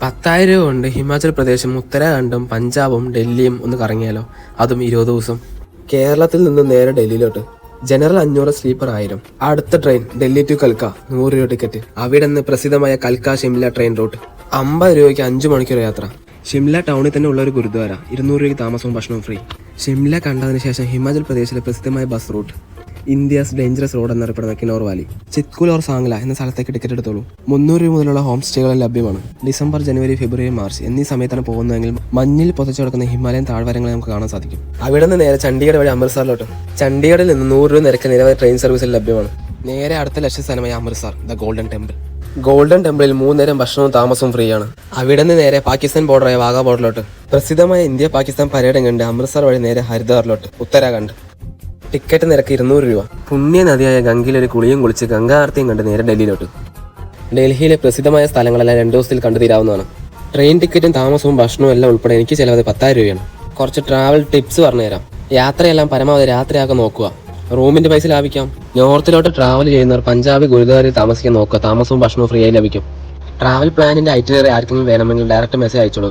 10,000 രൂപ കൊണ്ട് ഹിമാചൽ പ്രദേശും ഉത്തരാഖണ്ഡും പഞ്ചാബും ഡൽഹിയും ഒന്ന് കറങ്ങിയാലോ? അതും 20 ദിവസം. കേരളത്തിൽ നിന്ന് നേരെ ഡൽഹിയിലോട്ട്. General 500, sleeper 1000. അടുത്ത ട്രെയിൻ ഡൽഹി ടു കൽക്ക, 100 രൂപ ടിക്കറ്റ്. അവിടെ നിന്ന് പ്രസിദ്ധമായ കൽക്ക ഷിംല ട്രെയിൻ റൂട്ട്. 50 രൂപയ്ക്ക് 5 മണിക്കൂർ യാത്ര. ഷിംല ടൗണിൽ തന്നെ ഉള്ള ഒരു ഗുരുദ്വാര. 200 രൂപയ്ക്ക് താമസവും ഭക്ഷണവും ഫ്രീ. ഷിംല കണ്ടതിന് ശേഷം ഹിമാചൽ പ്രദേശിലെ പ്രസിദ്ധമായ bus route. India's dangerous road എന്നറിയപ്പെടുന്ന കിനോർ വാലി. ചിത്കുൽ ഓർ സാംഗ്ല എന്ന സ്ഥലത്തേക്ക് ടിക്കറ്റ് എടുത്തോളൂ. 300 രൂപ മുതലുള്ള ഹോം സ്റ്റേകൾ ലഭ്യമാണ്. ഡിസംബർ, ജനുവരി, ഫെബ്രുവരി, മാർച്ച് എന്നീ സമയത്താണ് പോകുന്നതെങ്കിൽ മഞ്ഞിൽ പൊതച്ചു കിടക്കുന്ന ഹിമാലയൻ താഴ്വരങ്ങളെ നമുക്ക് കാണാൻ സാധിക്കും. അവിടെ നിന്ന് നേരെ ചണ്ഡീഗഡ് വഴി അമൃത്സറിലോട്ട്. ചണ്ഡീഗഡിൽ നിന്ന് 100 രൂപ നിരക്ക് നിരവധി ട്രെയിൻ സർവീസുകൾ ലഭ്യമാണ്. നേരെ അടുത്ത ലക്ഷ്യസ്ഥാനമായ Amritsar, the golden temple. Golden ടെമ്പിളിൽ 3 നേരം ഭക്ഷണവും താമസവും ഫ്രീ ആണ്. അവിടെ നിന്ന് നേരെ പാകിസ്ഥാൻ ബോർഡറായ വാഗ ബോർഡറിലോട്ട്. പ്രസിദ്ധമായ ഇന്ത്യ പാകിസ്ഥാൻ പര്യടനം കണ്ട് അമൃത്സർ വഴി നേരെ ഹരിദ്വാറിലോട്ട്, ഉത്തരാഖണ്ഡ്. ടിക്കറ്റ് നിരക്ക് 200 രൂപ. പുണ്യ നദിയായ ഗംഗയിൽ ഒരു കുളിയും കുളിച്ച് ഗംഗാ ആർത്തിയും കണ്ട് നേരെ ഡൽഹിയിലോട്ട്. ഡൽഹിയിലെ പ്രസിദ്ധമായ സ്ഥലങ്ങളെല്ലാം 2 ദിവസത്തിൽ കണ്ടു തീരാവുന്നതാണ്. ട്രെയിൻ ടിക്കറ്റും താമസവും ഭക്ഷണവും എല്ലാം ഉൾപ്പെടെ എനിക്ക് ചിലവ് 10,000 രൂപയാണ്. കുറച്ച് ട്രാവൽ ടിപ്സ് പറഞ്ഞുതരാം. യാത്രയെല്ലാം പരമാവധി രാത്രിയാക്കാൻ നോക്കുക. റൂമിന്റെ പൈസ ലാഭിക്കാം. നോർത്തിലോട്ട് ട്രാവൽ ചെയ്യുന്നവർ പഞ്ചാബ് ഗുരുദ്വാരയിൽ താമസിക്കാൻ നോക്കുക. താമസവും ഭക്ഷണവും ഫ്രീ ആയി ലഭിക്കും. ട്രാവൽ പ്ലാനിന്റെ ഐറ്റിനറി ആർക്കെങ്കിലും വേണമെങ്കിൽ ഡയറക്റ്റ് മെസ്സേജ് അയച്ചോളൂ.